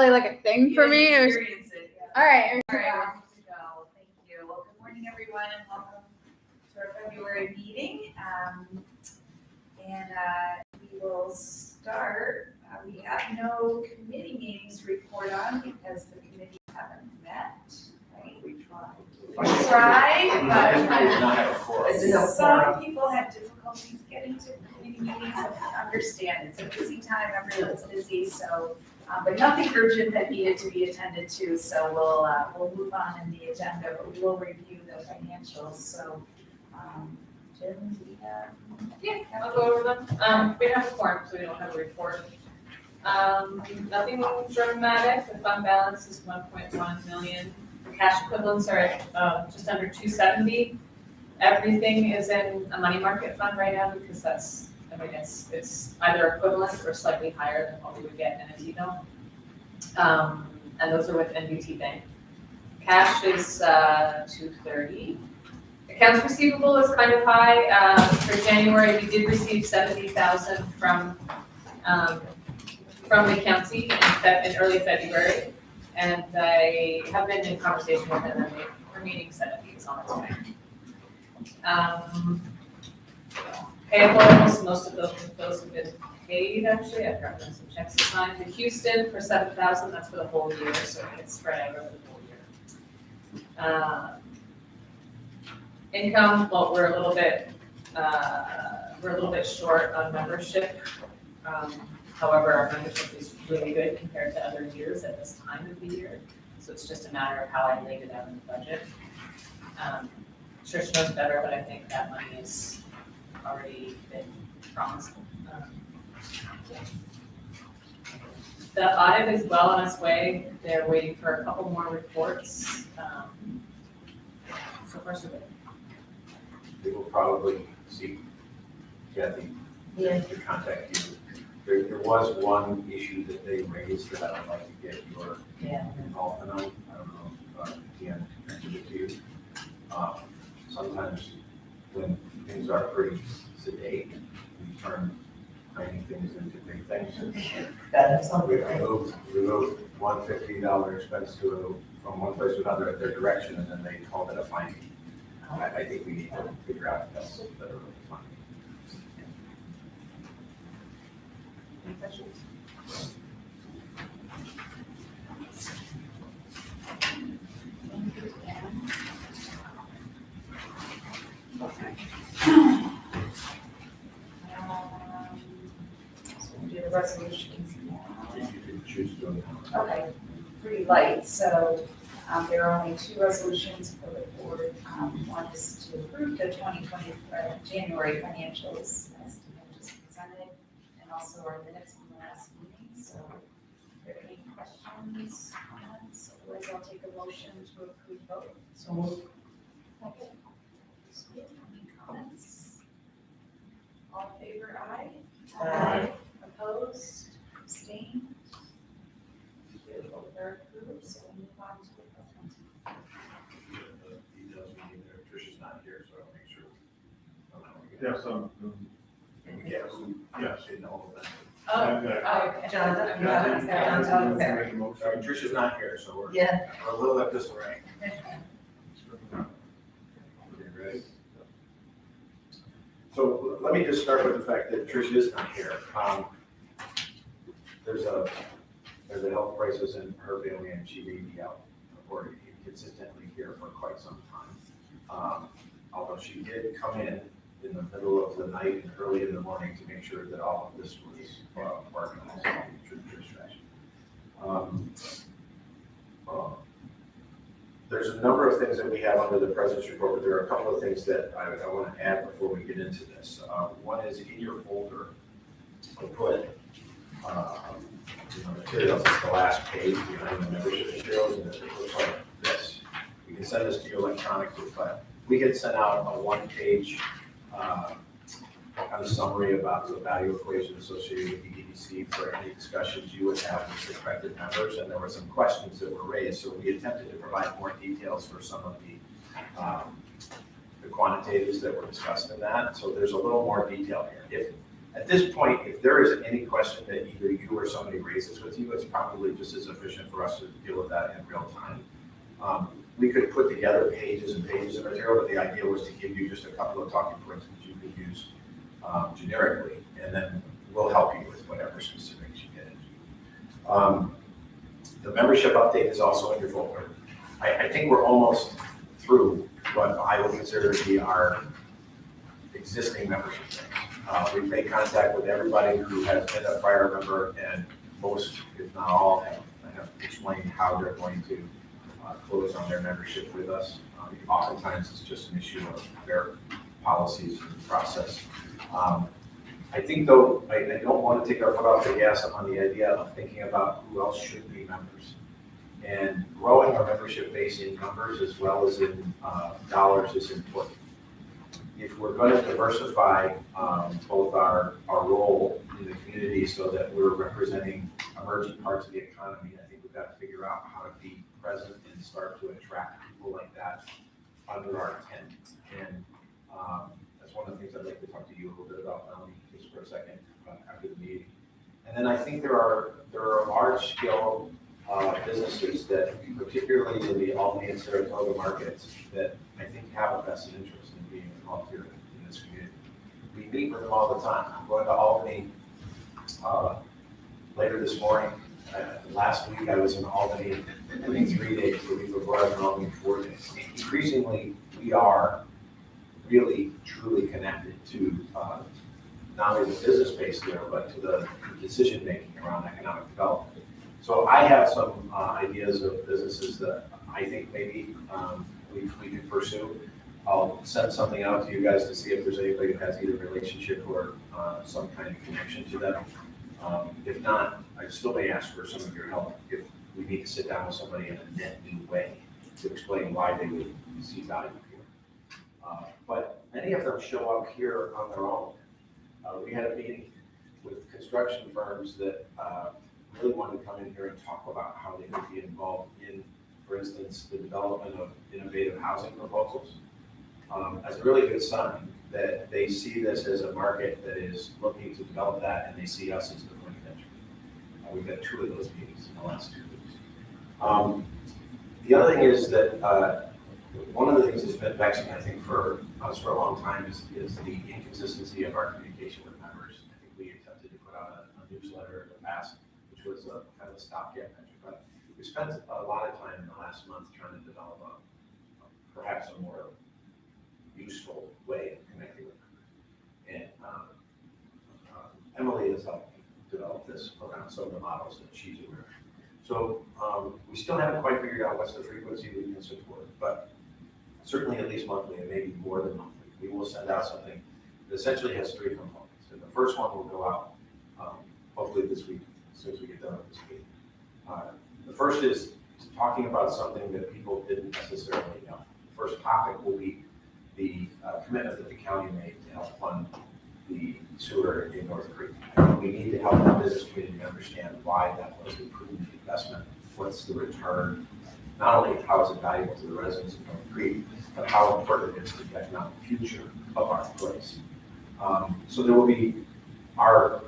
really like a thing for me. Experience it. Yeah. All right. All right, we're good to go. Thank you. Well, good morning, everyone, and welcome to our February meeting. We will start. We have no committee meetings to report on because the committees haven't met. Right? We tried. We tried, but some people had difficulties getting to committee meetings. I understand it's a busy time. Everyone's busy, so. But nothing urgent that needed to be attended to, so we'll move on in the agenda, but we will review the financials. So, Jim, do you have? Yeah, I'll go over them. We have a quorum, so we don't have a report. Nothing dramatic. The fund balance is 1.1 million. The cash equivalents are at just under 270. Everything is in a money market fund right now because it's either equivalent or slightly higher than what we would get in a T-bill. And those are with NBT Bank. Cash is 230. Accounts receivable is kind of high. For January, we did receive 70,000 from the county in early February, and I have been in conversation with them, and the remaining 70 is on its way. Payables, most of those have been paid, actually. I've gotten some checks assigned to Houston for 7,000. That's for the whole year, so it's spread out over the whole year. Income, well, we're a little bit short on membership. However, our membership is really good compared to other years at this time of the year. So it's just a matter of how I laid it out in the budget. Trish knows better, but I think that money is already been promised. The audit is well on its way. They're waiting for a couple more reports. So far, so good. We will probably see Kathy to contact you. There was one issue that they raised that I would like to get your involvement on. I don't know if Deanna mentioned it to you. Sometimes when things are pretty sedate, we turn tiny things into big things. We removed $150 expense from one place to another at their direction, and then they called it a finding. I think we need to figure out if that's better than a finding. Any questions? So we do the resolutions now. If you could choose to do it. Okay, pretty light, so there are only two resolutions for the board. One is to approve the 2020 January financials as just presented, and also our minutes from the last meeting. So if there are any questions, comments, otherwise I'll take a motion to approve both. So moved. Okay. Any comments? All in favor, aye? Aye. Opposed, abstained? Beautiful, they're approved, so we'll move on to the presentation. The details we need there. Tricia's not here, so I'll make sure. Yes, in all of that. Okay. Sorry, Tricia's not here, so we're Yeah. a little at disarray. Okay, ready? So let me just start with the fact that Tricia is not here. There's a health crisis in her family, and she may be out or consistently here for quite some time. Although she did come in the middle of the night and early in the morning to make sure that all of this was organized through Trish. There's a number of things that we have under the President's report, but there are a couple of things that I want to add before we get into this. One is in your folder, I put materials. It's the last page behind the membership materials, and it looks like this. You can send this to you electronically, but we had sent out a one-page kind of summary about the value equation associated with the EDC for any discussions you would have with prospective members, and there were some questions that were raised, so we attempted to provide more details for some of the quantitatives that were discussed in that. So there's a little more detail here. At this point, if there is any question that either you or somebody raises with you, it's probably just as efficient for us to deal with that in real time. We could put together pages and pages of material, but the idea was to give you just a couple of talking points that you could use generically, and then we'll help you with whatever specifics you get into. The membership update is also in your folder. I think we're almost through what I would consider to be our existing membership things. We've made contact with everybody who has been a prior member, and most, if not all, have explained how they're going to close on their membership with us. Oftentimes, it's just an issue of their policies and process. I think, though, I don't want to take our foot off the gas on the idea of thinking about who else should be members. And growing our membership base in numbers as well as in dollars is important. If we're going to diversify both our role in the community so that we're representing emerging parts of the economy, I think we've got to figure out how to be present and start to attract people like that under our tent. And that's one of the things I'd like to talk to you a little bit about, Melanie, just for a second after the meeting. And then I think there are large scale businesses that, particularly in the Albany and Saratoga markets, that I think have a vested interest in being involved here in this community. We meet with them all the time. I'm going to Albany later this morning. Last week I was in Albany, I think 3 days. The week before I was in Albany 4 days. Increasingly, we are really truly connected to not only the business base there, but to the decision making around economic development. So I have some ideas of businesses that I think maybe we could pursue. I'll send something out to you guys to see if there's anybody who has either relationship or some kind of connection to them. If not, I still may ask for some of your help if we need to sit down with somebody in a net new way to explain why they would see value here. But many of them show up here on their own. We had a meeting with construction firms that really wanted to come in here and talk about how they could be involved in, for instance, the development of innovative housing proposals. As a really good sign that they see this as a market that is looking to develop that, and they see us as the joint venture. We've had 2 of those meetings in the last 2 weeks. The other thing is that one of the things that's been vexing, I think, for us for a long time is the inconsistency of our communication with members. I think we attempted to put out a newsletter in the past, which was a kind of a stopgap measure, but we spent a lot of time in the last month trying to develop perhaps a more useful way of connecting with members. And Emily has helped develop this around some of the models that she's aware of. So we still haven't quite figured out what's the frequency we can support, but certainly at least monthly and maybe more than monthly. We will send out something that essentially has 3 components. And the first one will go out hopefully this week, as soon as we get done with this meeting. The first is talking about something that people didn't necessarily know. The first topic will be the commitment that the county made to help fund the sewer in North Creek. I think we need to help the business community understand why that was a prudent investment. What's the return? Not only how is it valuable to the residents of North Creek, but how important it is to the economic future of our place. So there will be our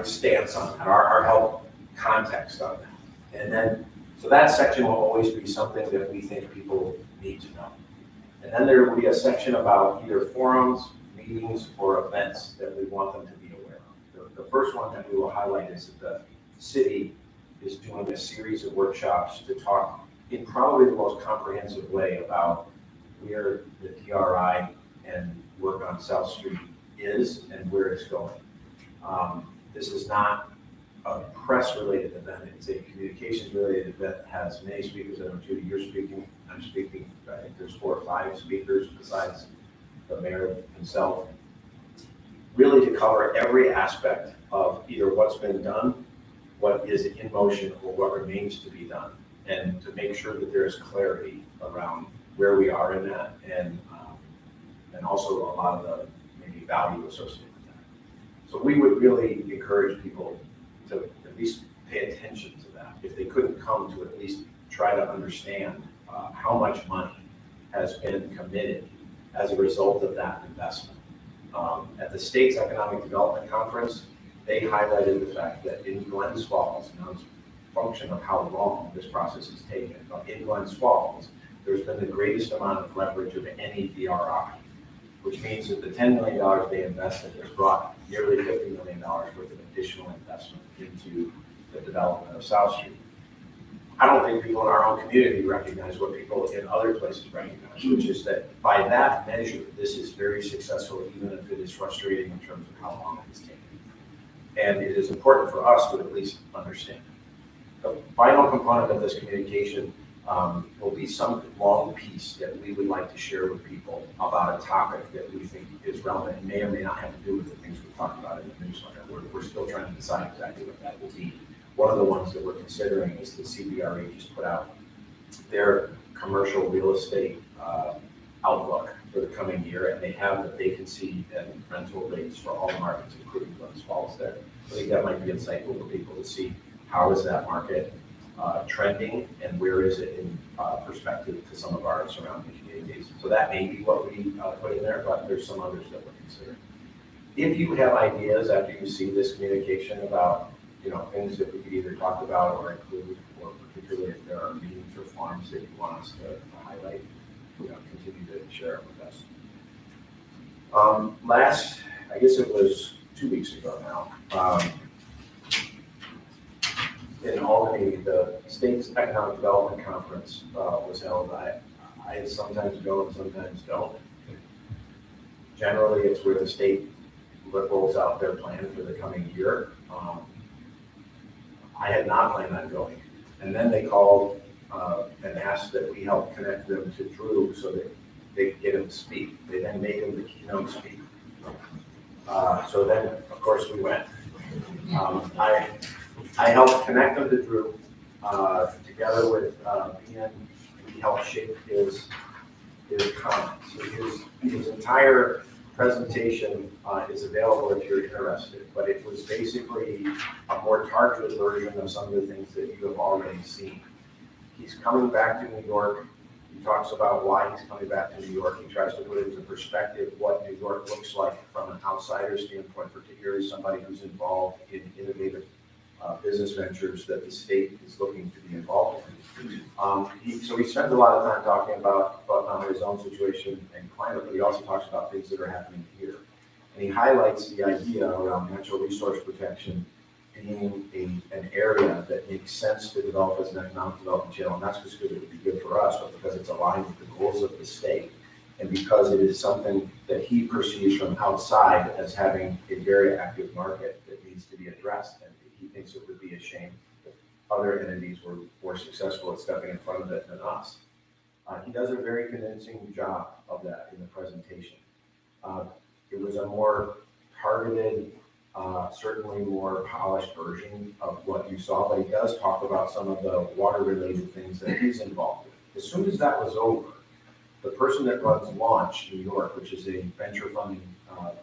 stance on that, our help context on that. And then, so that section will always be something that we think people need to know. And then there will be a section about either forums, meetings, or events that we want them to be aware of. The first one that we will highlight is that the city is doing a series of workshops to talk in probably the most comprehensive way about where the DRI and work on South Street is and where it's going. This is not a press-related event. It's a communications-related event that has many speakers. I know, Judy, you're speaking. I'm speaking. I think there's 4 or 5 speakers besides the mayor himself, really to cover every aspect of either what's been done, what is in motion, or what remains to be done, and to make sure that there's clarity around where we are in that, and also a lot of the maybe value associated with that. So we would really encourage people to at least pay attention to that. If they couldn't come, to at least try to understand how much money has been committed as a result of that investment. At the state's Economic Development Conference, they highlighted the fact that in Glens Falls, now it's a function of how long this process has taken, but in Glens Falls, there's been the greatest amount of leverage of any DRI, which means that the $10 million they invested has brought nearly $50 million worth of additional investment into the development of South Street. I don't think people in our own community recognize what people in other places recognize, which is that by that measure, this is very successful, even if it is frustrating in terms of how long it has taken. And it is important for us to at least understand. The final component of this communication will be some long piece that we would like to share with people about a topic that we think is relevant and may or may not have to do with the things we've talked about in the newsletter. We're still trying to decide exactly what that will be. One of the ones that we're considering is the CBRE just put out their commercial real estate outlook for the coming year, and they have the vacancy and rental rates for all markets, including Glens Falls there. I think that might be insightful for people to see how is that market trending and where is it in perspective to some of our surrounding communities. So that may be what we put in there, but there's some others that we're considering. If you have ideas after you see this communication about things that we could either talk about or include, or particularly if there are meetings or forums that you want us to highlight, continue to share it with us. Last, I guess it was 2 weeks ago now, in Albany, the state's Economic Development Conference was held. I sometimes go and sometimes don't. Generally, it's where the state rolls out their plan for the coming year. I had not planned on going. And then they called and asked that we help connect them to Drew so that they could get him to speak. They then made him the keynote speaker. So then, of course, we went. I helped connect them to Drew. Together with Ian, we helped shape his comments. So his entire presentation is available if you're interested, but it was basically a more targeted version of some of the things that you have already seen. He's coming back to New York. He talks about why he's coming back to New York. He tries to put into perspective what New York looks like from an outsider standpoint, particularly somebody who's involved in innovative business ventures that the state is looking to be involved in. So he spends a lot of time talking about his own situation and climate, but he also talks about things that are happening here. And he highlights the idea around natural resource protection being an area that makes sense to develop as an economic development channel, not just because it would be good for us, but because it's aligned with the goals of the state, and because it is something that he perceives from outside as having a very active market that needs to be addressed. And he thinks it would be a shame if other entities were more successful at stepping in front of it than us. He does a very convincing job of that in the presentation. It was a more targeted, certainly more polished version of what you saw, but he does talk about some of the water-related things that he's involved with. As soon as that was over, the person that runs Launch New York, which is a venture funding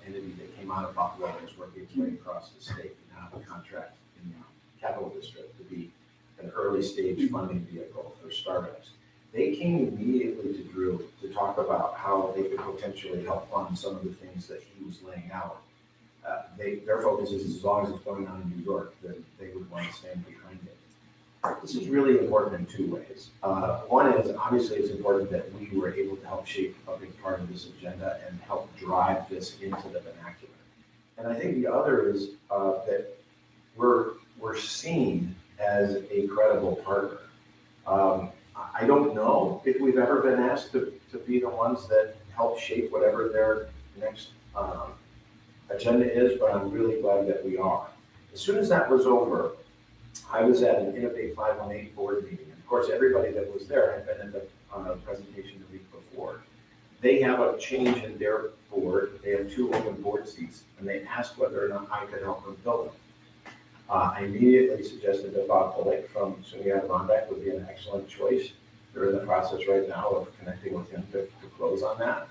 entity that came out of Buffalo and is working its way across the state and now have a contract in the Capital District to be an early stage funding vehicle for startups. They came immediately to Drew to talk about how they could potentially help fund some of the things that he was laying out. Their focus is as long as it's going on in New York, that they would want to stand behind it. This is really important in two ways. One is, obviously, it's important that we were able to help shape a big part of this agenda and help drive this into the vernacular. And I think the other is that we're seen as a credible partner. I don't know if we've ever been asked to be the ones that help shape whatever their next agenda is, but I'm really glad that we are. As soon as that was over, I was at an Innovate 518 board meeting. And of course, everybody that was there had been at the presentation the week before. They have a change in their board. They have 2 open board seats, and they asked whether or not I could help them fill them. I immediately suggested that Bob Pollick from SUNY Adirondack would be an excellent choice. They're in the process right now of connecting with him to close on that.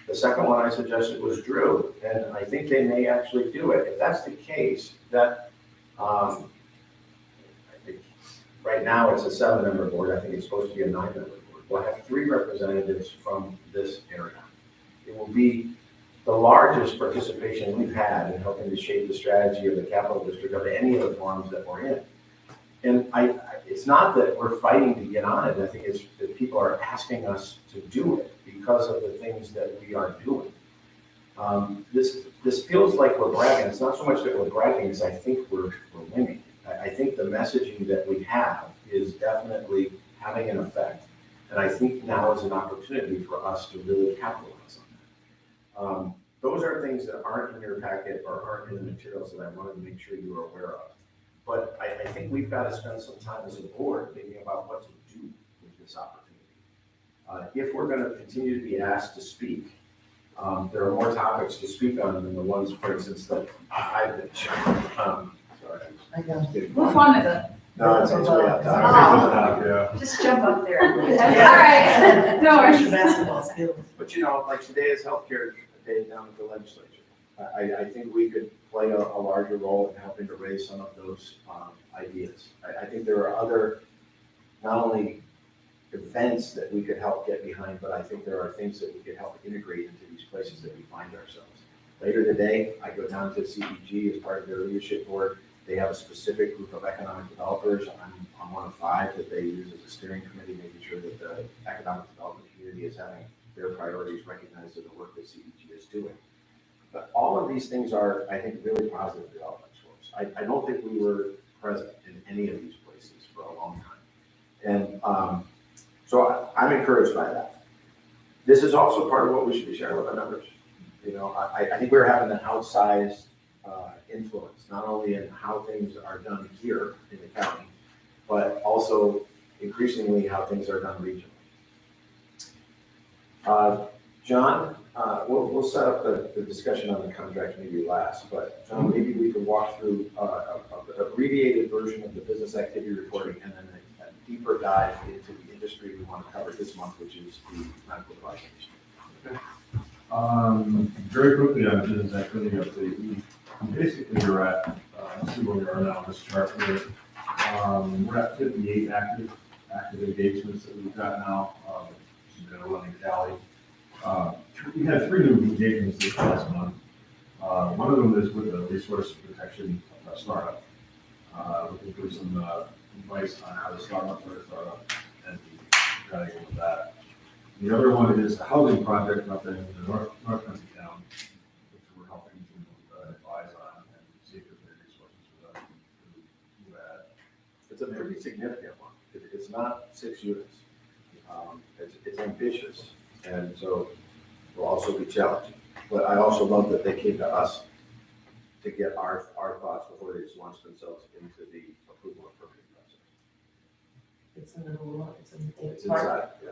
The second one I suggested was Drew, and I think they may actually do it. If that's the case, that I think right now it's a 7-member board. I think it's supposed to be a 9-member board. We'll have 3 representatives from this area. It will be the largest participation we've had in helping to shape the strategy of the capital district of any of the forums that we're in. And it's not that we're fighting to get on it, I think it's that people are asking us to do it because of the things that we are doing. This feels like we're bragging. It's not so much that we're bragging as I think we're winning. I think the messaging that we have is definitely having an effect. And I think now is an opportunity for us to really capitalize on that. Those are things that aren't in your packet or aren't in the materials that I wanted to make sure you are aware of. But I think we've got to spend some time as a board thinking about what to do with this opportunity. If we're going to continue to be asked to speak, there are more topics to speak on than the ones, for instance, that I've been sharing. Sorry. I know. Which one is it? No, it's way out Oh. there. Just jump up there. All Yeah. right. No Where's worries. your basketball skills? But you know, like today is healthcare day down at the legislature. I think we could play a larger role in helping to raise some of those ideas. I think there are other, not only events that we could help get behind, but I think there are things that we could help integrate into these places that we find ourselves. Later today, I go down to CPG as part of their leadership board. They have a specific group of economic developers. I'm one of 5 that they use as a steering committee, making sure that the economic development community is having their priorities recognized in the work that CPG is doing. But all of these things are, I think, really positive developments for us. I don't think we were present in any of these places for a long time. And so I'm encouraged by that. This is also part of what we should be sharing with our members. You know, I think we're having an outsized influence, not only in how things are done here in the county, but also increasingly how things are done regionally. John, we'll set up the discussion on the contract maybe last, but John, maybe we could walk through an abbreviated version of the business activity reporting and then a deeper dive into the industry we want to cover this month, which is the medical device industry. Very quickly on business activity update, we basically are at, let's see where we are now on this chart here. We're at 58 active engagements that we've got now. We've got a running tally. We had 3 new engagements this last month. One of them is with a resource protection startup, looking for some advice on how to start up their startup and trying to go with that. The other one is a housing project up in the north country town, which we're helping to advise on and see if there's any resources for them to do that. It's a pretty significant one. It's not 6 units. It's ambitious, and so will also be challenging. But I also love that they came to us to get our thoughts before they just launched themselves into the approval and permitting process. It's in the rule, it's in the It's part. inside, yeah.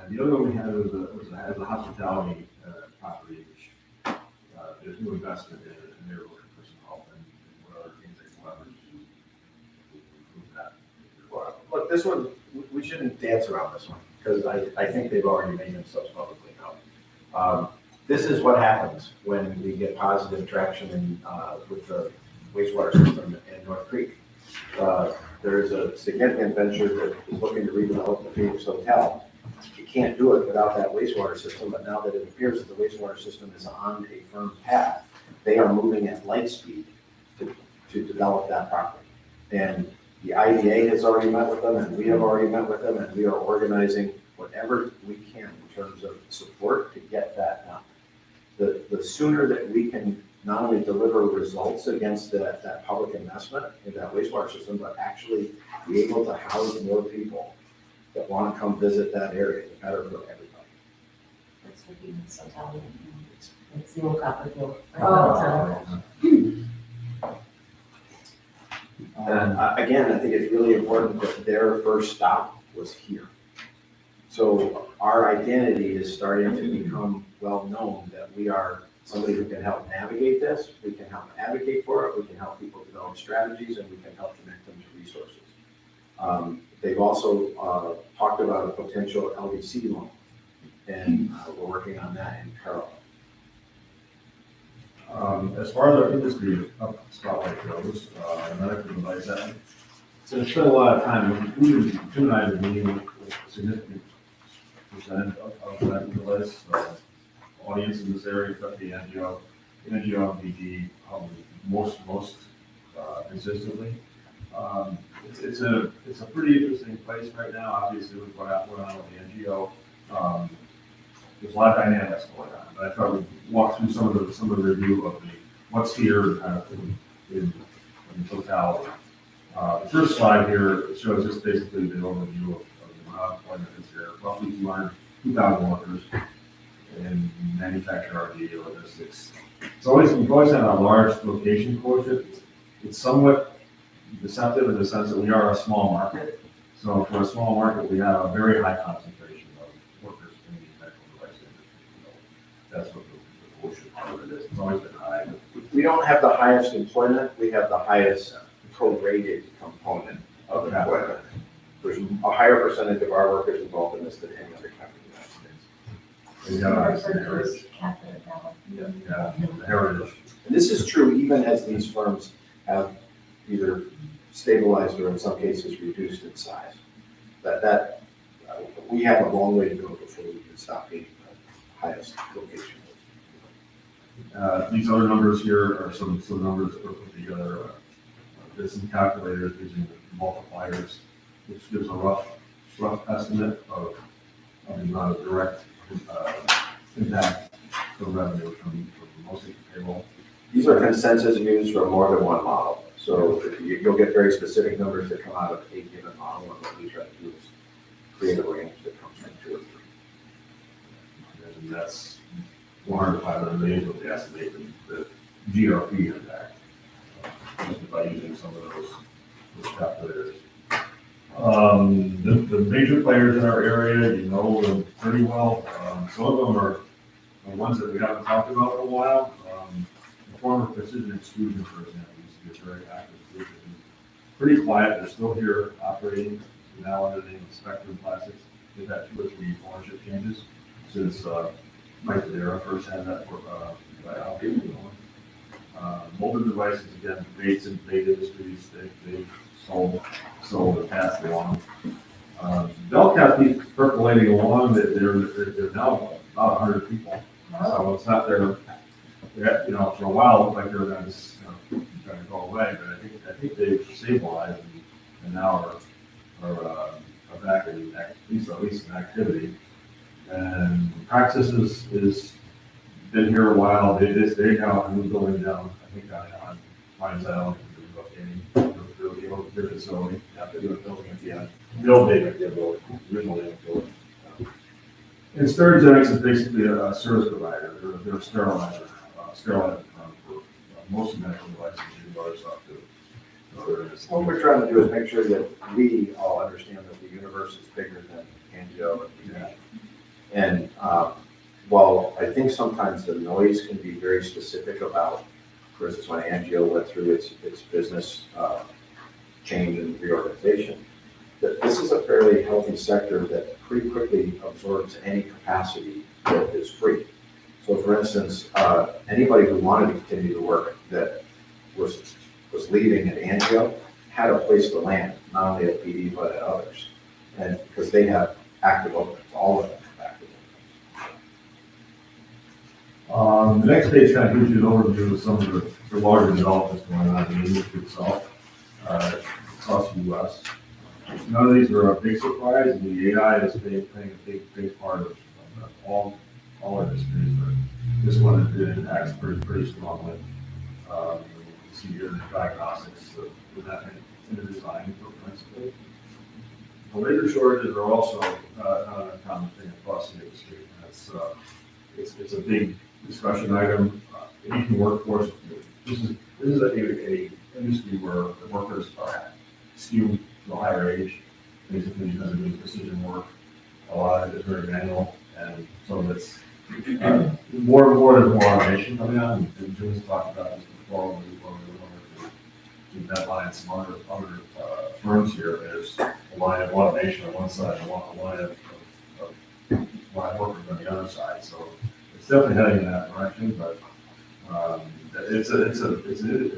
And the other one we had was a hospitality property, which there's new investment in it, and they're looking for some help and what other things they can leverage to improve that. Well, look, this one, we shouldn't dance around this one, because I think they've already made themselves publicly known. This is what happens when we get positive traction with the wastewater system in North Creek. There's a significant venture that is looking to redevelop the Phoenix Hotel. You can't do it without that wastewater system, but now that it appears that the wastewater system is on a firm path, they are moving at light speed to develop that property. And the IDA has already met with them, and we have already met with them, and we are organizing whatever we can in terms of support to get that done. The sooner that we can not only deliver results against that public investment in that wastewater system, but actually be able to house more people that want to come visit that area, the better for everybody. It's the Phoenix Hotel. It's the old Copperfield. Oh. And again, I think it's really important that their first stop was here. So our identity is starting to become well known, that we are somebody who can help navigate this, we can help advocate for it, we can help people develop strategies, and we can help connect them to resources. They've also talked about a potential LDC loan, and we're working on that in parallel. As far as our industry spotlight goes, medical device, so it's spent a lot of time, Jim and I have been meeting with a significant percentage of medical device, audience in this area, especially NGO and BD, probably most consistently. It's a pretty interesting place right now, obviously with what happened on with the NGO. There's a lot of dynamics going on, but I thought we'd walk through some of the review of what's here kind of in totality. The first slide here shows just basically the overview of the amount of employment that's here, roughly 2,000 workers in manufacturing, R&D, logistics. We've always had a large location quotient. It's somewhat deceptive in the sense that we are a small market. So for a small market, we have a very high concentration of workers in the medical device industry. That's what the quotient part of it is. It's always been high. We don't have the highest employment, we have the highest prorated component of employment. There's a higher percentage of our workers involved in this than any other country in the United States. We have Referred to heritage. as capital development. Yeah, the heritage. And this is true even as these firms have either stabilized or in some cases reduced in size. We have a long way to go before we can stop being the highest location. These other numbers here are some numbers that were put together. There's some calculators using multipliers, which gives a rough estimate of the amount of direct impact to revenue from mostly payroll. These are consensus views from more than one model. So you'll get very specific numbers that come out of a given model, and what we try to do is create a range that comes from 2 or 3. And that's 400 to 500 million what we estimate the GRP impact by using some of those calculators. The major players in our area, you know them pretty well. Some of them are ones that we haven't talked about in a while. The former Precision Extrusion, for example, used to be a very active group. Pretty quiet, they're still here operating now under the name of Spectrum Plastics. They've had 2 or 3 ownership changes since Mike Dara first had that buyout going. Molded devices, again, baits and bait industries, they've sold and passed along. Belcat keeps percolating along, they're now about 100 people. So it's not their, for a while, it looked like they were going to just trying to go away, but I think they've stabilized and now are back in at least in activity. And Praxis is been here a while. They now have a new building down, I think on Pines Island, their facility, after doing building at the end. Build data, original data building. And Sterigenics is basically a service provider. They're a sterilizer firm for most of medical devices and other stuff too. So What we're trying to do is make sure that we all understand that the universe is bigger than angio and BD. And while I think sometimes the noise can be very specific about, for instance, when Angio went through its business change and reorganization, that this is a fairly healthy sector that pretty quickly absorbs any capacity that is free. So for instance, anybody who wanted to continue to work that was leaving at Angio had a place to land, not only at BD but at others. And because they have active openings, all of them have active openings. The next page kind of gives you an overview of some of the larger developments going on in the industry itself, across the U.S. None of these are a big surprise, and the AI is playing a big part of all industries, but this one impacts pretty strongly. You see here the diagnostics, with that in the design principally. The labor shortages are also not an uncommon thing across the industry. It's a big discussion item. Aging workforce. This is a industry where the workers are skewed to a higher age, basically because of doing precision work. A lot of it is very manual, and some of it's more and more automation coming on. And Jim's talked about this before. We've outlined some other firms here. There's a line of automation on one side and a line of workers on the other side. So it's definitely heading in that direction, but it's an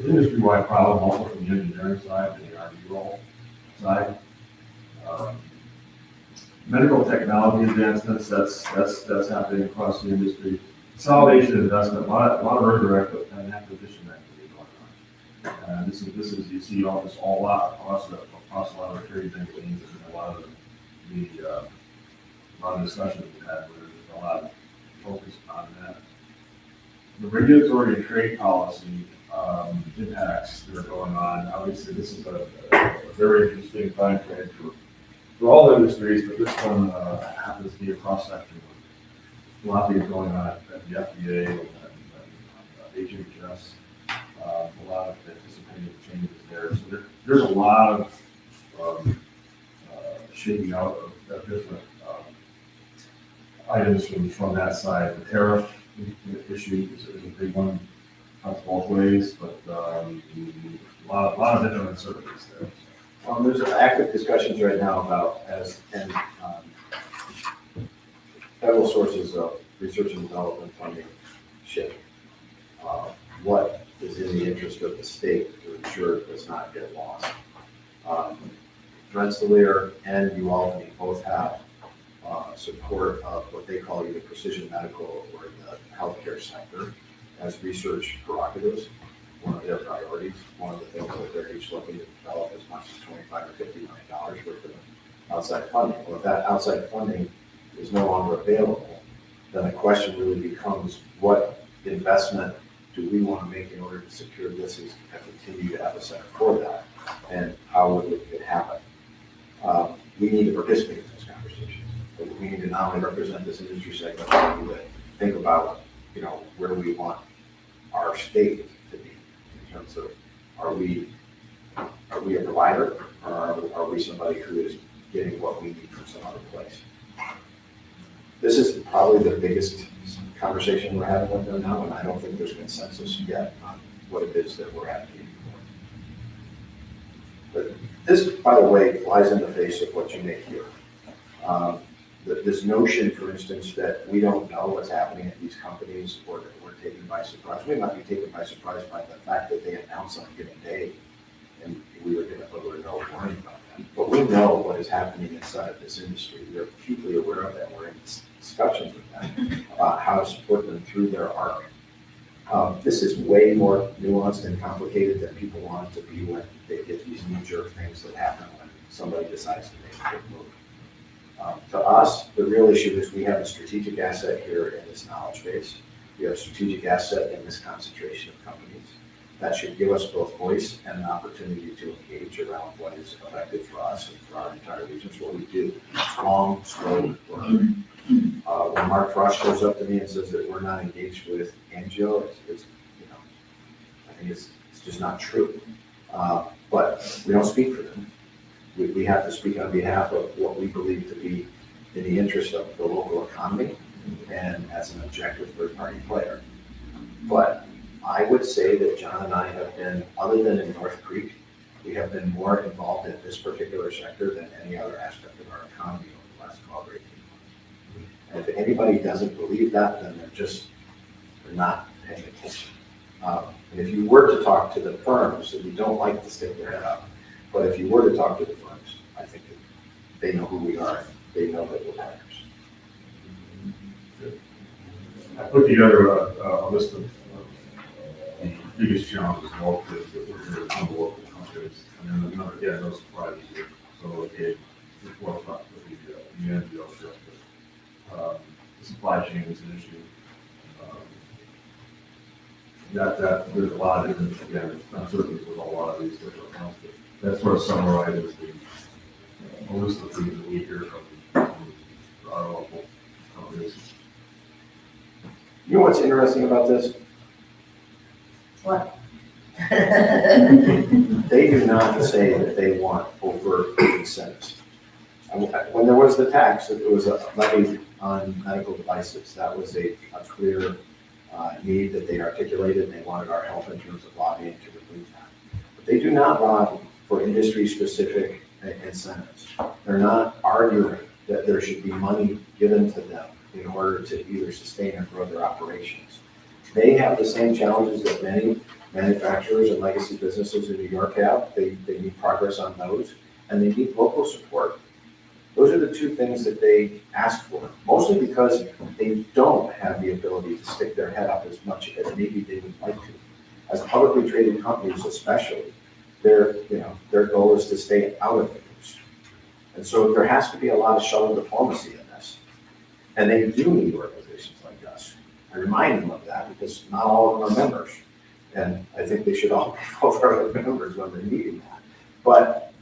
industry-wide problem, also from the engineering side and the R&D role side. Medical technology advancements, that's happening across the industry. consolidation investment, a lot of merger and acquisition activity going on. This is, you see all this all out across a lot of trade things and a lot of discussions we've had where there's a lot of focus on that. The regulatory and trade policy impacts that are going on, obviously this is a very interesting time frame for all industries, but this one happens to be a cross-section. A lot of things going on at the FDA and HHS, a lot of anticipated changes there. So there's a lot of shaking out of different items from that side. The tariff issue is a big one, cuts both ways, but a lot of different uncertainties there. There's active discussions right now about federal sources of research and development funding shift. What is in the interest of the state to ensure it does not get lost? Rensselaer and Uvalde both have support of what they call either precision medical or the healthcare sector as research prerogatives. One of their priorities, one of the things that they're each looking to develop as much as $25 or $50 million worth of outside funding. Well, if that outside funding is no longer available, then the question really becomes, what investment do we want to make in order to secure this and continue to have a center for that? And how would it happen? We need to participate in those conversations. But we need to not only represent this industry segment, but we need to think about, where we want our state to be in terms of, are we a provider, or are we somebody who is getting what we need from some other place? This is probably the biggest conversation we're having with them now, and I don't think there's consensus yet on what it is that we're advocating for. But this, by the way, flies in the face of what you may hear. This notion, for instance, that we don't know what's happening at these companies, or that we're taken by surprise. We might be taken by surprise by the fact that they announce on a given day, and we were given a little no warning about that. But we know what is happening inside of this industry. We are acutely aware of that. We're in discussions with them about how to support them through their arc. This is way more nuanced and complicated than people want it to be when they get these knee-jerk things that happen when somebody decides to make a big move. To us, the real issue is we have a strategic asset here in this knowledge base. We have a strategic asset in this concentration of companies. That should give us both voice and an opportunity to engage around what is effective for us and for our entire region. It's what we do. It's long, slow work. When Mark Frost shows up to me and says that we're not engaged with Angio, I think it's just not true. But we don't speak for them. We have to speak on behalf of what we believe to be in the interest of the local economy and as an objective third-party player. But I would say that John and I have been, other than in North Creek, we have been more involved in this particular sector than any other aspect of our economy over the last 12 or 18 months. And if anybody doesn't believe that, then they're not paying attention. And if you were to talk to the firms, and we don't like to stick their head up, but if you were to talk to the firms, I think that they know who we are. They know that we're partners. I put together a list of the biggest challenges involved with the local companies, and then again, no surprises here. So again, the forefront of the NGO stuff, but the supply chain is an issue. That there's a lot of different, again, uncertainties with a lot of these different accounts, but that sort of summarizes the list of things that we hear from our local companies. You know what's interesting about this? What? They do not say that they want overt incentives. When there was the tax, it was a levy on medical devices. That was a clear need that they articulated, and they wanted our help in terms of lobbying to remove that. But they do not lobby for industry-specific incentives. They're not arguing that there should be money given to them in order to either sustain or grow their operations. They have the same challenges that many manufacturers and legacy businesses in New York have. They need progress on those, and they need local support Those are the two things that they ask for, mostly because they don't have the ability to stick their head up as much as maybe they would like to. As publicly traded companies especially, their goal is to stay out of the news. And so there has to be a lot of shuttle diplomacy in this. And they do need organizations like us. I remind them of that because not all of them are members. And I think they should all be full members when they're needing that. But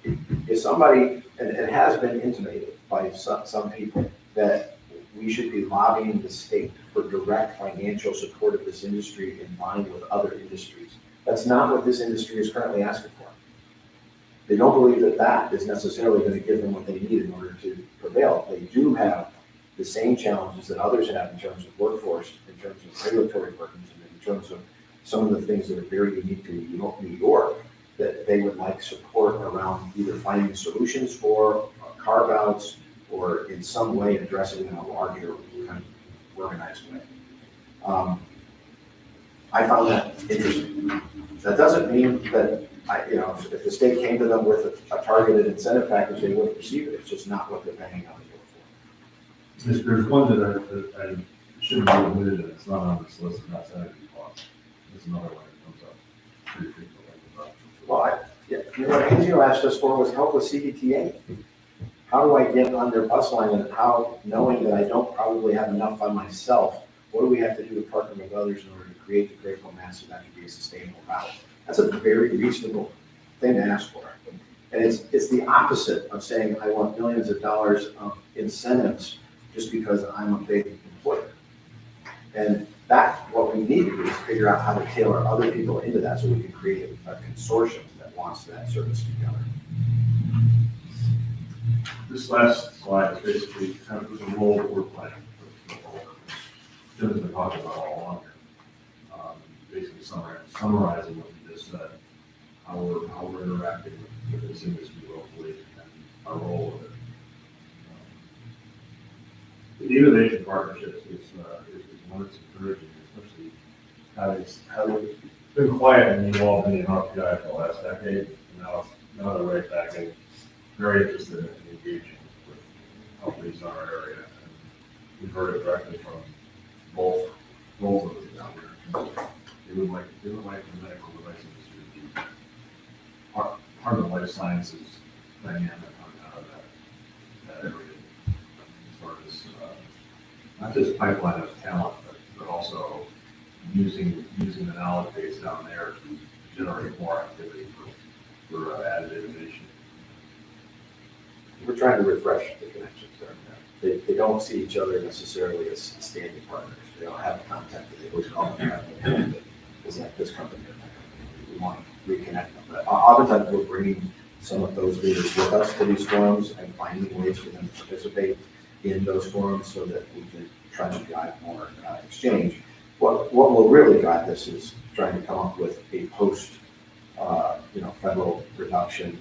if somebody, and it has been intimated by some people, that we should be lobbying the state for direct financial support of this industry in line with other industries. That's not what this industry is currently asking for. They don't believe that that is necessarily going to give them what they need in order to prevail. They do have the same challenges that others have in terms of workforce, in terms of regulatory burdens, and in terms of some of the things that are very unique to New York, that they would like support around either finding solutions for, carve-outs, or in some way addressing in a larger kind of organized way. I found that interesting. That doesn't mean that, if the state came to them with a targeted incentive package, they wouldn't receive it. It's just not what they're banging on the door for. There's one that I shouldn't be admitted, and it's not on this list, and that's energy costs. There's another one that comes up pretty frequently. Well, what Angelo asked us for was help with CDTA. How do I get on their bus line, and how, knowing that I don't probably have enough on myself, what do we have to do to partner with others in order to create the critical mass so that can be a sustainable route? That's a very reasonable thing to ask for. And it's the opposite of saying I want millions of dollars of incentives just because I'm a big employer. And that's what we need to do, is figure out how to tailor other people into that so we can create a consortium that wants that service together. This last slide is basically kind of the role that we're playing. Jim's been talking about all along here. Basically summarizing what you just said, how we're interacting with this industry locally and our role with it. The innovation partnerships is one that's encouraging, especially having been quiet and involved in the RPI for the last decade, and now they're right back in, very interested in engaging with companies in our area. And we've heard it directly from both of them down there. They would like the medical device industry to be part of the life sciences dynamic on that area. As far as not just pipeline of talent, but also using the knowledge base down there to generate more activity for added innovation. We're trying to refresh the connections there. They don't see each other necessarily as standing partners. They don't have a contact that they always call them. Is that this company or that company? We want to reconnect them. But oftentimes we're bringing some of those leaders with us to these forums and finding ways for them to participate in those forums so that we can try to drive more exchange. What will really drive this is trying to come up with a post, federal reduction,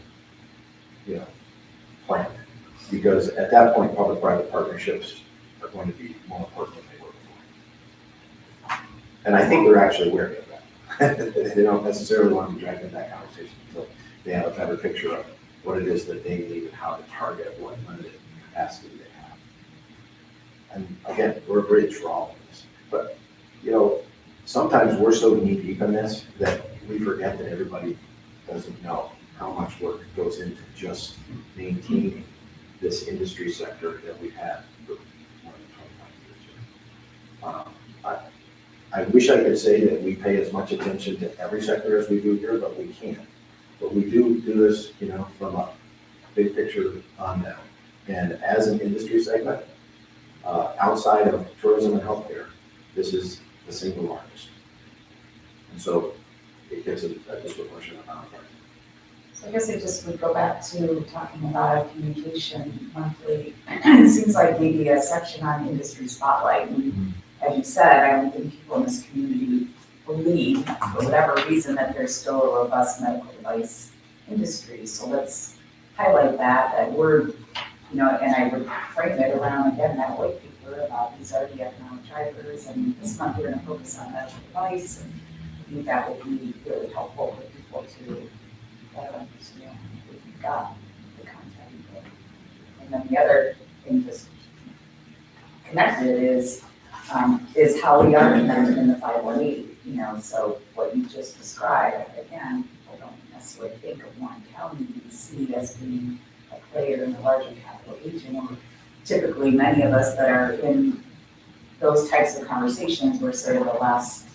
plan. Because at that point, public-private partnerships are going to be more important than they were before. And I think they're actually aware of that. They don't necessarily want to be dragged into that conversation until they have a better picture of what it is that they need and how to target what limited capacity they have. And again, we're a bridge for all of this. But, sometimes we're so knee deep in this that we forget that everybody doesn't know how much work goes into just maintaining this industry sector that we've had for more than 25 years. I wish I could say that we pay as much attention to every sector as we do here, but we can't. But we do this, from a big picture on down. And as an industry segment, outside of tourism and healthcare, this is the single largest. And so it gets a disproportionate amount of money. So I guess I just would go back to talking about our communication monthly. It seems like maybe a section on industry spotlight. And as you said, I don't think people in this community believe, for whatever reason, that there's still a robust medical device industry. So let's highlight that we're, and I would frame it around, again, that white paper about these are the economic drivers. And this month we're going to focus on medical device. And I think that would be really helpful for people to better understand if you've got the content. And then the other thing just connected is how we are connected in the 518, you know, so what you just described, again, I don't necessarily think of Warren County EDC as being a player in the larger capital region. Typically, many of us that are in those types of conversations were sort of the last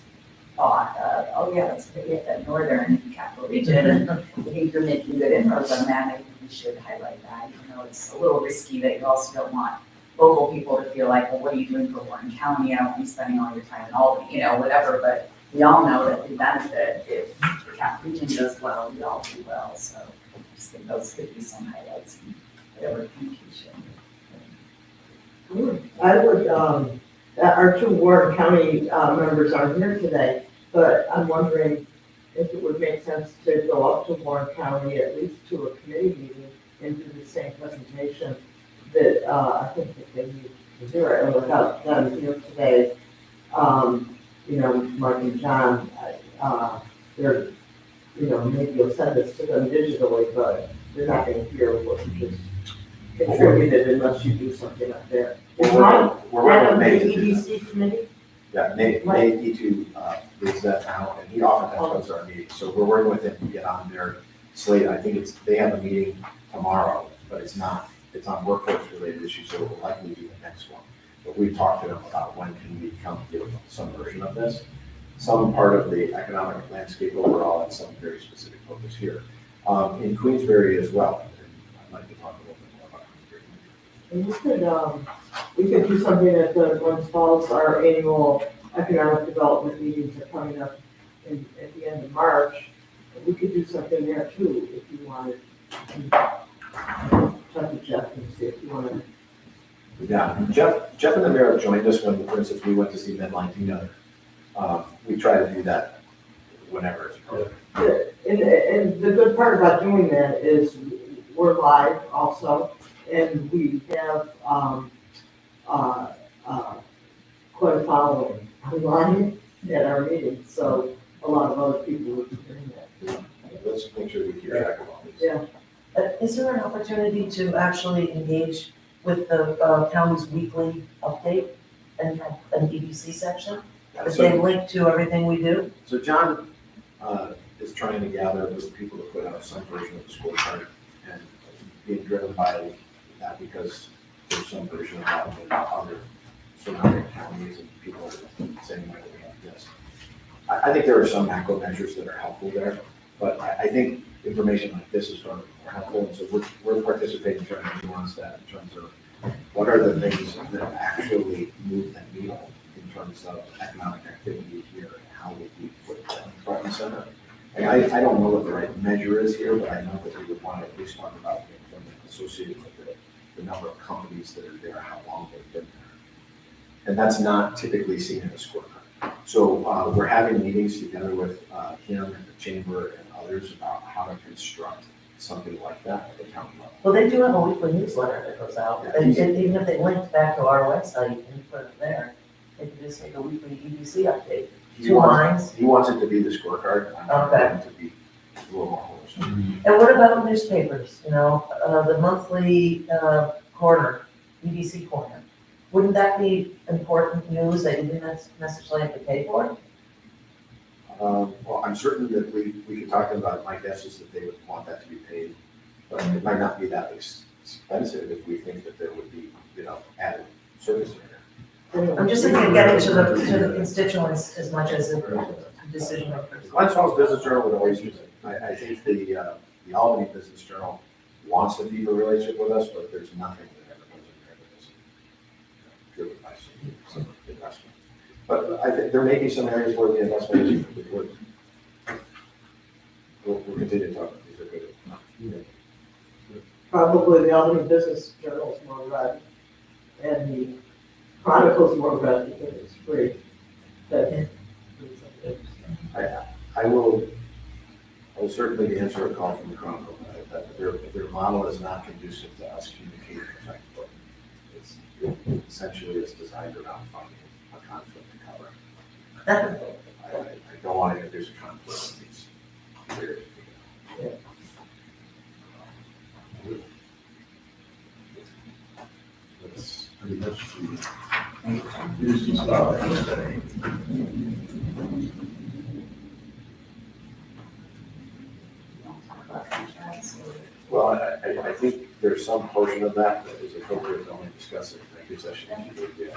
thought of, oh yeah, let's get that northern capital region, and I think you're making good inroads on that, I think we should highlight that, even though it's a little risky that you also don't want local people to feel like, well, what are you doing for Warren County? I don't want you spending all your time in Albany, you know, whatever, but we all know that we benefit if the capital region does well, we all do well, so I just think those could be some highlights in whatever communication. I would, our two Warren County members aren't here today, but I'm wondering if it would make sense to go up to Warren County, at least to a committee meeting, and do the same presentation that I think that they need to hear, and without them here today, you know, Mark and John, they're, you know, maybe you'll send this to them digitally, but they're not gonna hear what you just contributed unless you do something up there. Is Mike We're head working of with the Nate to do that. EDC committee? Yeah, Nate need to, leads that now, and he often comes to our meetings, so we're working with him to get on their slate. I think they have a meeting tomorrow, but it's not, it's on workforce related issues, so it will likely be the next one. But we've talked to them about when can we come give some version of this, some part of the economic landscape overall, and some very specific focus here. In Queensbury as well, and I'd like to talk a little bit more about Queensbury. And you could, we could do something at the Glens Falls, our annual economic development meetings are coming up at the end of March. We could do something there too, if you wanted. Talk to Jeff and see if you wanna. Yeah, Jeff and the mayor joined us when, for instance, we went to see Medline together. We try to do that whenever it's appropriate. And the good part about doing that is we're live also, and we have, quite a following online at our meetings, so a lot of other people would be doing that too. Let's make sure we keep track of all these. Yeah. Is there an opportunity to actually engage with the county's weekly update and have an EDC section? The same link to everything we do? So John is trying to gather with people to put out some version of the scorecard, and being driven by that because there's some version of that in other surrounding counties and people saying, why do we have this? I think there are some macro measures that are helpful there, but I think information like this is going to be more helpful, and so we're participating, trying to nuance that in terms of what are the things that actually move the needle in terms of economic activity here, and how would we put that in front and center. And I don't know what the right measure is here, but I know that we would want to at least talk about employment associated with the number of companies that are there, how long they've been there. And that's not typically seen in a scorecard. So we're having meetings together with him and the chamber and others about how to construct something like that at the county level. Well, they do have a weekly newsletter that goes out, Yeah, and even if they linked back to our website and put it there, they could just make a weekly EDC update. Two lines. He wants it to be the scorecard. I'm trying to be a little more holistic. And what about newspapers, you know, the monthly corner, EDC corner? Wouldn't that be important news that you didn't necessarily have to pay for? Well, I'm certain that we could talk to them about it. My guess is that they would want that to be paid, but it might not be that expensive if we think that there would be, you know, added service area. I'm just thinking of getting to the constituents as much as a decision makers. Glens Falls Business Journal would always use it. I think the Albany Business Journal wants to keep a relationship with us, but there's nothing that ever goes in there that isn't driven by some investment. But I think there may be some areas where the investment is would. We'll continue to talk about these. Are good. Probably the Albany Business Journal is more read, and the Chronicle's more read because it's free. But I will certainly answer a call from the Chronicle that their model is not conducive to us communicating effectively. It's essentially it's designed around finding a conflict to cover. I don't want to introduce a conflict in these areas. pretty much the EDC stuff. Talk about contracts or. Well, I think there's some portion of that that is appropriate to only discuss in executive session. If you would,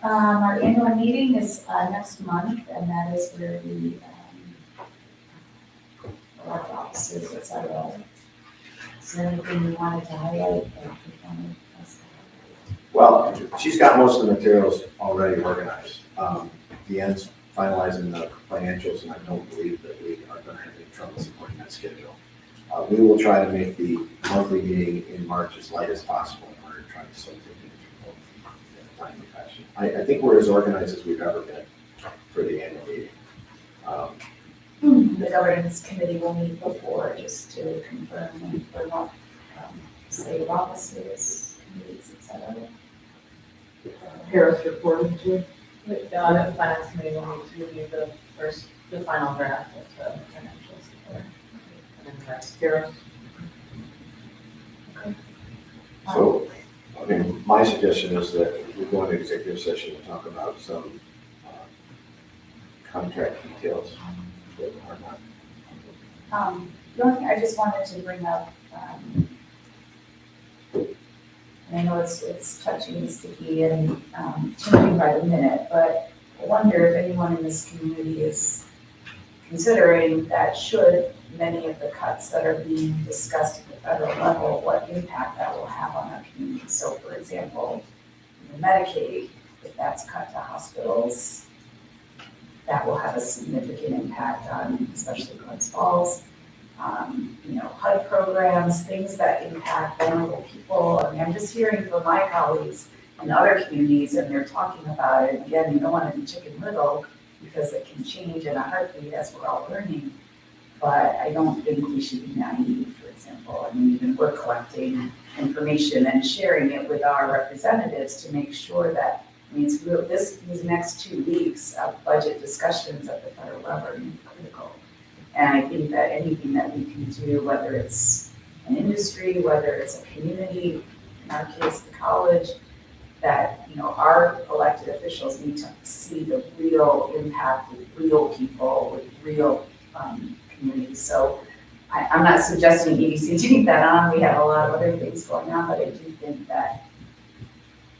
Our annual meeting is next month, and that is where we elect officers, et cetera. Is there anything you wanted to highlight that you wanted us to highlight? Well, she's got most of the materials already organized. Deanne's finalizing the financials, and I don't believe that we are going to have any trouble supporting that schedule. We will try to make the monthly meeting in March as light as possible in order to try to facilitate it in a timely fashion. I think we're as organized as we've ever been for the annual meeting. The governance committee will meet before, just to confirm and firm up, slate of officers, committees, et cetera. Harris reported to. The audit and finance committee will need to review the final draft of the financials before. And then the rest. Harris. So, I mean, my suggestion is that we go into executive session and talk about some contract details that are not. The only thing I just wanted to bring up, and I know it's touchy and sticky and changing by the minute, but I wonder if anyone in this community is considering that should many of the cuts that are being discussed at the federal level, what impact that will have on our community. So for example, Medicaid, if that's cut to hospitals, that will have a significant impact on especially Glens Falls. HUD programs, things that impact vulnerable people. I mean, I'm just hearing from my colleagues in other communities, and they're talking about it. Again, you don't want to be chicken little because it can change in a heartbeat as we're all learning. But I don't think we should be naive, for example. I mean, even we're collecting information and sharing it with our representatives to make sure that, I mean, it's real, these next 2 weeks of budget discussions at the federal level are critical. And I think that anything that we can do, whether it's an industry, whether it's a community, in our case, the college, that, our elected officials need to see the real impact with real people, with real communities. So I'm not suggesting EDC take that on. We have a lot of other things going on, but I do think that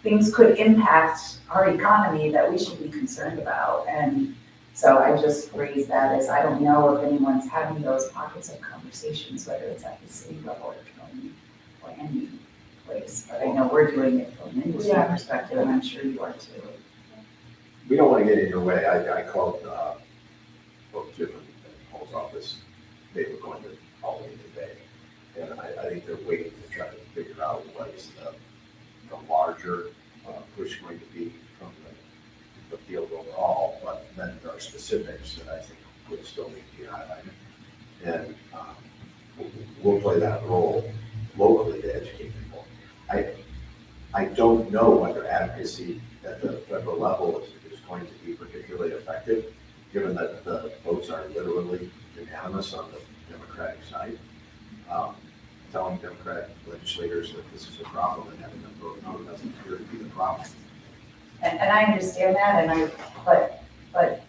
things could impact our economy that we should be concerned about. And so I just raise that as I don't know if anyone's having those pockets of conversations, whether it's at the city level or county or any place. But I know we're doing it from an industry perspective, and I'm sure you are too. We don't want to get in your way. I called both Jim and Paul's office. They were going to call me today. And I think they're waiting to try to figure out what is the larger push going to be from the field overall. But then there are specifics that I think would still need to be highlighted. And we'll play that role locally to educate people. I don't know whether advocacy at the federal level is going to be particularly effective, given that the votes are literally unanimous on the Democratic side. Telling Democratic legislators that this is a problem and having them vote no doesn't appear to be the problem. And I understand that, but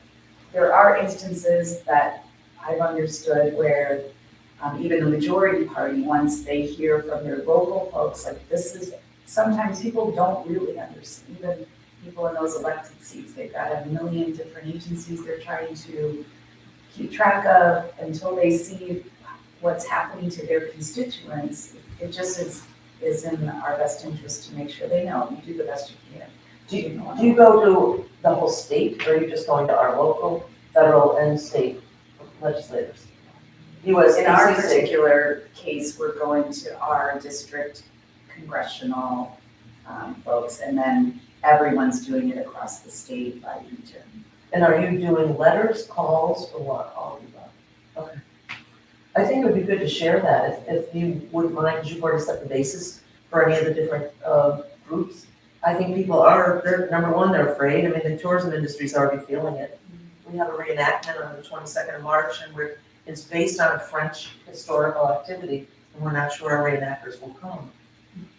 there are instances that I've understood where even the majority party, once they hear from their local folks, like this is, sometimes people don't really understand, even people in those elected seats, they've got a million different agencies they're trying to keep track of until they see what's happening to their constituents. It just is in our best interest to make sure they know. You do the best you can. Do you go to the whole state, or are you just going to our local, federal, and state legislators? US In our EDC. particular case, we're going to our district congressional folks, and then everyone's doing it across the state by region. And are you doing letters, calls, or what? All of that? Okay. I think it would be good to share that if you wouldn't mind, because you've already set the basis for any of the different groups. I think people they're, number one, they're afraid. I mean, the tourism industry's already feeling it. We have a reenactment on the 22nd of March, and it's based on a French historical activity, and we're not sure our reenactors will come.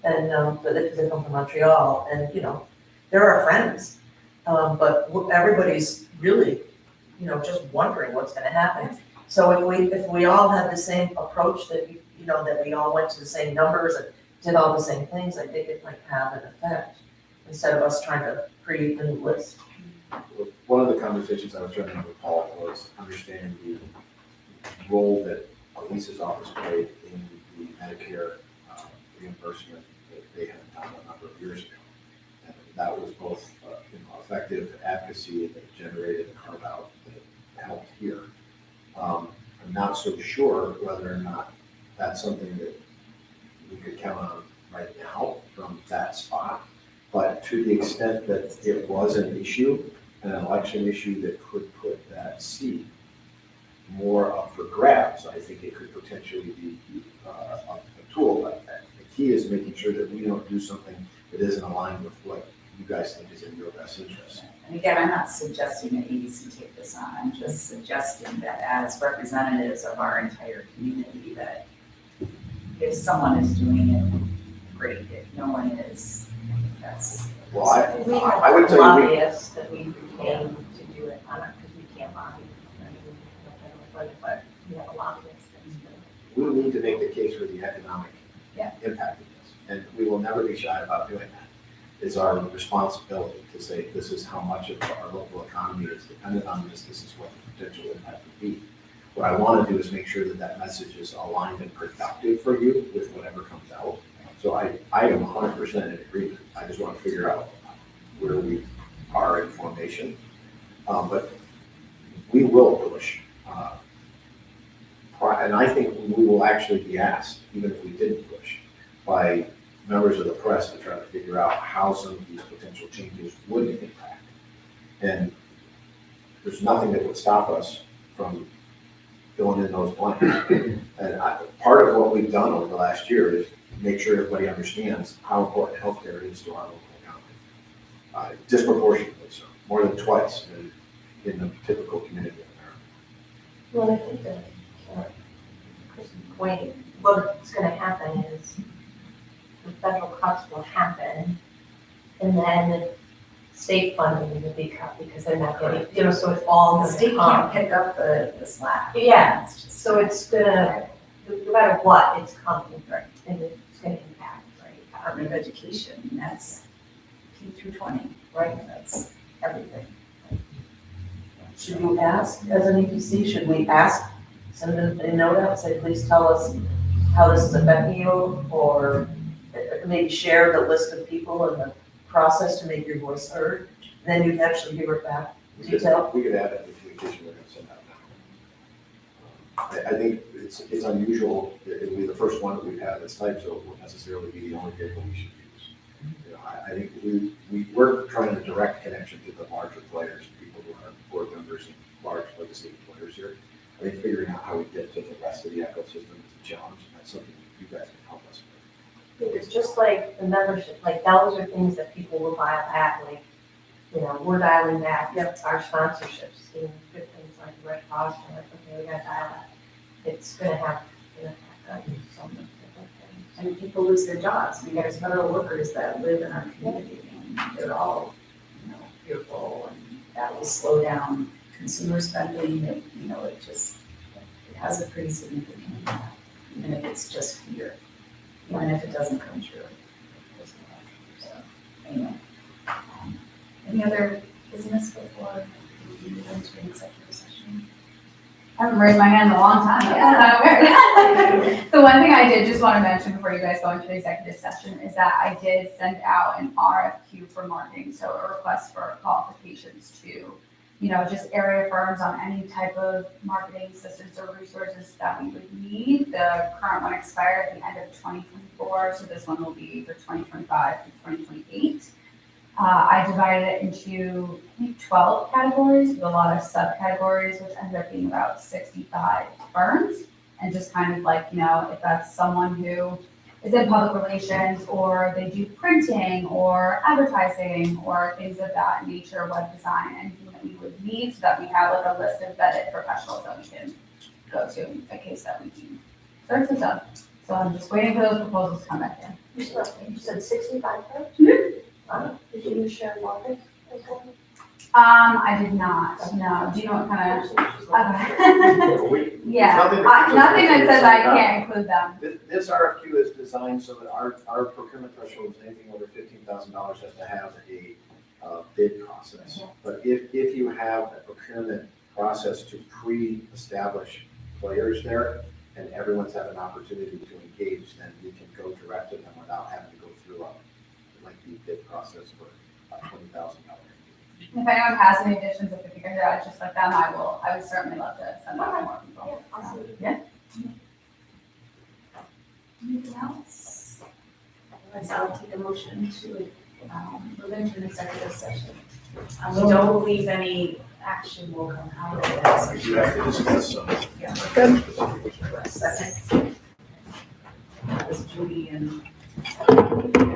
And, but they come from Montreal, and, they're our friends. But everybody's really, just wondering what's gonna happen. So if we all had the same approach that, that we all went to the same numbers and did all the same things, I think it might have an effect, instead of us trying to create a new list. One of the conversations I was trying to have with Paul was understanding the role that Lisa's office played in the Medicare reimbursement that they had done a number of years ago. And that was both effective advocacy that generated a carve out that helped here. I'm not so sure whether or not that's something that we could count on right now from that spot. But to the extent that it was an issue, an election issue that could put that seat more up for grabs, I think it could potentially be a tool like that. The key is making sure that we don't do something that isn't aligned with what you guys think is in your best interest. And again, I'm not suggesting that EDC take this on, I'm just suggesting that as representatives of our entire community, that if someone is doing it, great, if no one is, that's. Well, We I would have tell you, lobbyists that we retain to do it, because we can't lobby. But we have a lobbyist that's good. we need to make the case for the economic Yeah. impact of this. And we will never be shy about doing that. It's our responsibility to say, this is how much of our local economy is dependent on this, this is what the potential impact would be. What I want to do is make sure that that message is aligned and productive for you with whatever comes out. So I am 100% in agreement. I just want to figure out where we are in formation. But we will push. And I think we will actually be asked, even if we didn't push, by members of the press to try to figure out how some of these potential changes would impact. And there's nothing that would stop us from filling in those blanks. And part of what we've done over the last year is make sure everybody understands how important healthcare is to our local economy. Disproportionately so, more than twice in the typical community of America. Well, I think that, Chris's point, what's gonna happen is the federal cuts will happen, and then state funding will be cut because they're not getting, so it's all The gonna state come. can't pick up the slack. Yeah, It's just- so it's gonna, no matter what, it's coming, Right. and it's gonna impact, right? Department of Education, and that's K through 20, right? That's everything. Should we ask, as an EDC, should we ask, send a note out, say, please tell us how this is affecting you, or maybe share the list of people and the process to make your voice heard? Then you can actually give it back detail. We could add that in the communication we're going to send out now. I think it's unusual, it'll be the first one that we've had this type, so it won't necessarily be the only vehicle we should use. I think we're trying to direct connection to the larger players, people who are board members and large legacy players here. I think figuring out how we get to the rest of the ecosystem is a challenge, and that's something you guys can help us with. It's just like the membership, like those are things that people will dial back, like, we're dialing back our sponsorships, good things like Red Cross, and like, okay, we gotta dial that. It's gonna have an impact on so many different things. And people lose their jobs. We got federal workers that live in our community, and they're all, fearful, and that will slow down consumer spending. It has a pretty significant impact, even if it's just fear, even if it doesn't come true. So, anyway. Any other business before we move into an executive session? I haven't raised my hand in a long time. The one thing I did just want to mention before you guys go into the executive session is that I did send out an RFQ for marketing, so a request for qualifications to, just area firms on any type of marketing assistance or resources that we would need. The current one expired at the end of 2024, so this one will be for 2025 to 2028. I divided it into, I think, 12 categories with a lot of subcategories, which ended up being about 65 firms. And just kind of like, if that's someone who is in public relations, or they do printing or advertising or things of that nature, web design, anything that we would need, so that we have like a list of vetted professionals that we can go to in case that we can search this up. So I'm just waiting for those proposals to come back in. You said 65,000? Wow, did you use Sharon Walker? I did not, no, do you know what kind of, okay. We- Yeah, Nothing that- nothing that says I can't include them. This RFQ is designed so that our procurement threshold is anything over $15,000 has to have a bid process. But if you have a procurement process to pre-establish players there, and everyone's had an opportunity to engage, then we can go direct to them without having to go through a lengthy bid process for a $20,000. If anyone has any additions, if you can add just like them, I would certainly love to send out more people. So, yeah. Anything else? Otherwise, I'll take a motion to move into an executive session. We don't believe any action will come out of this. We do have to discuss some. Second. That was Judy and